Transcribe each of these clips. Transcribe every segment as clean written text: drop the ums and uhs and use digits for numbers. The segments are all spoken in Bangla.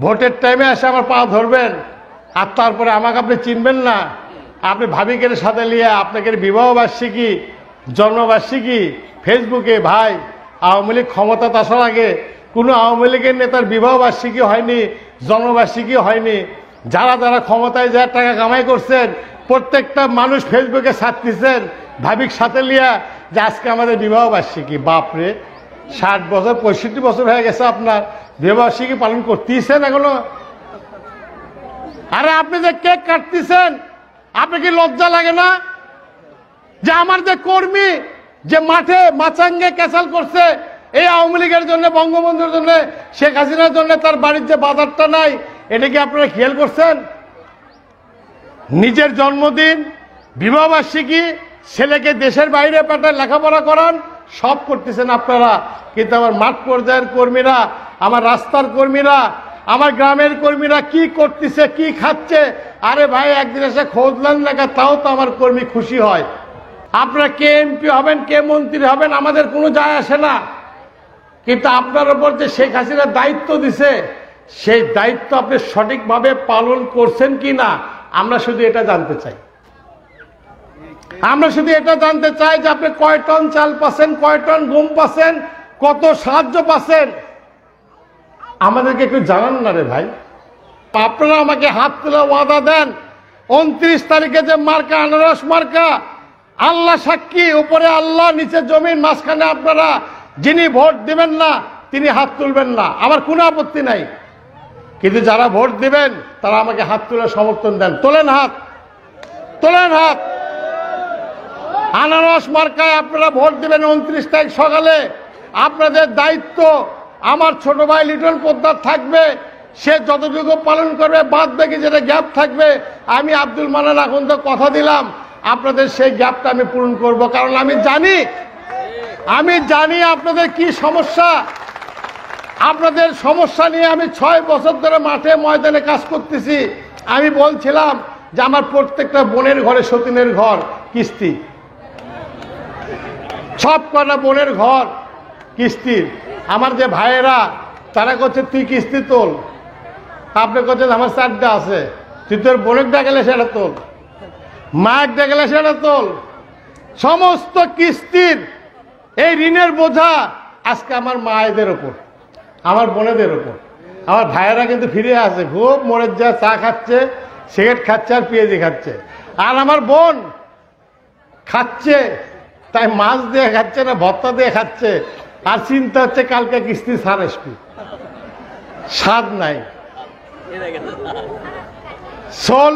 ভোটের টাইমে এসে আমার পা ধরবেন, আর তারপরে আমাকে আপনি চিনবেন না। আপনি ভাবিকে সাথে নিয়ে আপনাকে বিবাহবার্ষিকী, জন্মবার্ষিকী ফেসবুকে, ভাই আওয়ামী লীগ ক্ষমতাতে আসার আগে কোনো আওয়ামী লীগের নেতার বিবাহবার্ষিকী হয়নি, জন্মবার্ষিকী হয়নি। যারা যারা ক্ষমতায় যা টাকা কামাই করছেন প্রত্যেকটা মানুষ ফেসবুকে ছাড়তেছেন ভাবিক সাথে লিয়া যে আজকে আমাদের বিবাহবার্ষিকী। বাপরে, 60 বছর 65 বছর হয়ে গেছে, আপনার বিবাহবার্ষিকী পালন করতেছেন এখনো? আরে আপনি যে কেক কাটতেছেন, আপনি কি লজ্জা লাগে না যে আমার যে কর্মী যে মাঠে মাচাঙ্গে ক্যাচাল করছে এই আওয়ামী লীগের জন্য, বঙ্গবন্ধুর জন্য, শেখ হাসিনার জন্য, তার বাড়ির যে বাজারটা নাই, এটা কি আপনারা খেয়াল করছেন? নিজের জন্মদিন, বিবাহবার্ষিকী, ছেলেকে দেশের বাইরে পাঠায় লেখাপড়া করান, সব করতেছেন আপনারা। কিন্তু আমার মাঠ পর্যায়ের কর্মীরা, আমার রাস্তার কর্মীরা, আমার গ্রামের কর্মীরা কি করতেছে, কি খাচ্ছে, আরে ভাই একদিন এসে খোঁজ নেন না, তাও তো আমার কর্মী খুশি হয়। আপনারা কে এমপি হবেন, কে মন্ত্রী হবেন, আমাদের কোনো যায় আসে না। কিন্তু আপনার উপর যে শেখ হাসিনা দায়িত্ব দিছে, সেই দায়িত্ব আপনি সঠিকভাবে পালন করছেন কি না, আমরা শুধু এটা জানতে চাই। আমরা শুধু এটা জানতে চাই যে আপনি কয় টন চাল পাচ্ছেন, কয় টন গম পাচ্ছেন, কত সাহায্য পাচ্ছেন, আমাদেরকে একটু জানান না রে ভাই। আপনারা আমাকে হাত তুলে ওয়াদা দেন 29 তারিখে যে মার্কা, আনারস মার্কা, আল্লাহ সাক্ষী, উপরে আল্লাহ, নিচে জমিন, মাঝখানে আপনারা, যিনি ভোট দিবেন না তিনি হাত তুলবেন না, আমার কোনো আপত্তি নাই। কিন্তু যারা ভোট দিবেন তারা আমাকে হাত তুলে সমর্থন দেন। তোলেন হাত, তোলেন হাত। আনারস মার্কায় আপনারা ভোট দিবেন 29 তারিখ সকালে। আপনাদের দায়িত্ব, আমার ছোট ভাই লিটন পোদ্দার থাকবে, সে যতটুকু পালন করবে, বাদ বাকি যেটা গ্যাপ থাকবে, আমি আব্দুল মান্নান এখন তো কথা দিলাম আপনাদের সেই গ্যাপটা আমি পূরণ করব। কারণ আমি জানি আপনাদের কি সমস্যা। আপনাদের সমস্যা নিয়ে আমি 6 বছর ধরে মাঠে ময়দানে কাজ করতেছি। আমি বলছিলাম যে আমার প্রত্যেকটা বোনের ঘরে সতীনের ঘর কিস্তি, সব কটা বোনের ঘর কিস্তির। আমার যে ভাইয়েরা তারা করছে তুই কিস্তি তোল, আপনি করছেন আমার 4টা আছে, তুই তোর বোনের ডাকলে সেটা তোল, মায়ের ডাকলে সেটা তোল। সমস্ত কিস্তির এই ঋণের বোঝা আজকে আমার মায়েদের ওপর, আমার বোনেদের ওপর। আমার ভাইয়েরা কিন্তু ফিরে আছে, খুব মনের যা চা খাচ্ছে, সিগারেট খাচ্ছে আর পেঁয়াজি খাচ্ছে। আর আমার বোন খাচ্ছে, তাই মাছ দিয়ে খাচ্ছে না ভর্তা দিয়ে খাচ্ছে, আর চিন্তা হচ্ছে কালকে কিস্তি ছাড় আসবি, স্বাদ নাই। সোল,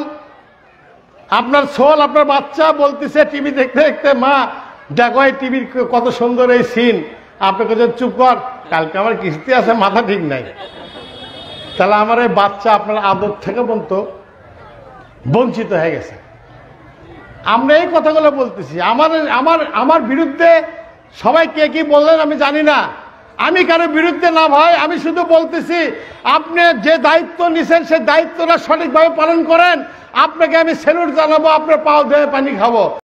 আপনার বাচ্চা বলতেছে টিভি দেখতে দেখতে, মা দেখো এই টিভির কত সুন্দর এই সিন, আপনি কোথাও চুপ কর, কালকে আমার কিস্তি আছে, মাথা ঠিক নাই। তাহলে আমার এই বাচ্চা আপনার আদর থেকে বঞ্চিত হয়ে গেছে। আমরা এই কথাগুলো বলতেছি। আমার বিরুদ্ধে সবাই কে কি বললেন আমি জানি না, আমি কারো বিরুদ্ধে না ভাই, আমি শুধু বলতেছি আপনি যে দায়িত্ব নিছেন সেই দায়িত্বটা সঠিকভাবে পালন করেন। আপনাকে আমি স্যালুট জানাবো, আপনার পাও ধুয়ে পানি খাবো।